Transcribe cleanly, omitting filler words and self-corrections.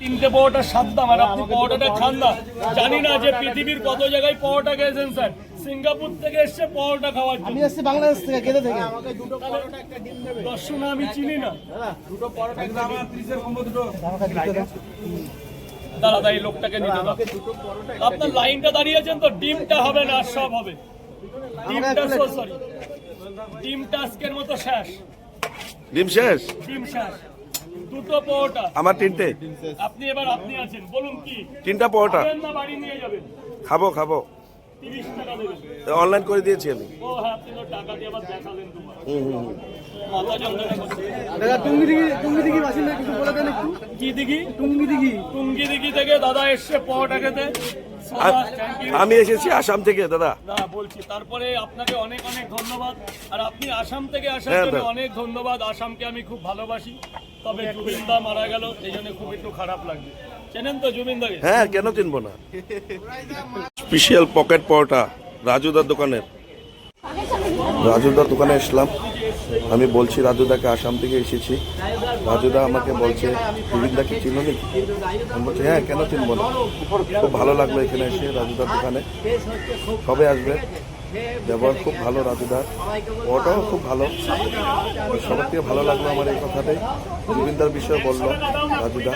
তিনটে পরোটা সাত দাম আর আপনি পরোটাটা খান না। জানি না যে পৃথিবীর কত জায়গায় পরোটা খেয়েছেন স্যার। সিঙ্গাপুর থেকে এসছে পরোটা খাওয়ার জন্য। আমি এসেছি বাংলাদেশ থেকে, কেটে থেকে। আমাকে দুটো পরোটা একটা ডিম দেবে। দর্শন আমি চিনি না। দুটো পরোটা একটা আমার 30 এর কম্বো দুটো। দাদা এই লোকটাকে নিতে দাও। আপনার লাইনটা দাঁড়িয়েছেন তো, ডিমটা হবে না, আর সব হবে। ডিমটা সরি, ডিমটা আজকের মতো শেষ। ডিম শেষ, ডিম শেষ। দুটো পরোটা আমার তিনটে। আপনি এবার আপনি আছেন, বলুন কি তিনটা পরোটা খাবেন না বাড়ি নিয়ে যাবেন? খাবো খাবো, 30 টাকা দেবেন। অনলাইন করে দিয়েছি আমি। ও হ্যাঁ, আপনি তো টাকা দিয়ে আবার দেখালেন তোমার। মাথা যন্ত্রণা করছে। দাদা টুঙ্গি দিঘি বাসিন্দা, কিছু বলে দেন একটু। কি দিঘি? টুঙ্গি দিঘি থেকে দাদা এসছে পরোটা খেতে। আমি এসেছি আসাম থেকে দাদা। না বলছি, তারপরে আপনাকে অনেক অনেক ধন্যবাদ। আর আপনি আসাম থেকে আসার হ্যাঁ, জন্য দাদা। অনেক ধন্যবাদ। আসামকে আমি খুব ভালোবাসি, তবে জুবিনদা মারা গেল, এই জন্য খুব একটু খারাপ লাগবে। চেনেন তো জুবিনদাকে? হ্যাঁ, কেন চিনবো না। স্পেশাল পকেট পরোটা রাজুদার দোকানের। রাজুদার দোকানে এসলাম। আমি বলছি রাজুদাকে আসাম থেকে এসেছি। রাজুদা আমাকে বলছে জুবিনদাকে চিনো নি? আমি বলছি হ্যাঁ, কেন চিনবো না। খুব ভালো লাগলো এখানে এসে রাজুদার দোকানে। কবে আসবে? ব্যবহার খুব ভালো রাজুদার, ওটাও খুব ভালো। সবার থেকে ভালো লাগলো আমার এই কথাটাই। জুবিনদার বিষয়ে বললো রাজুদা।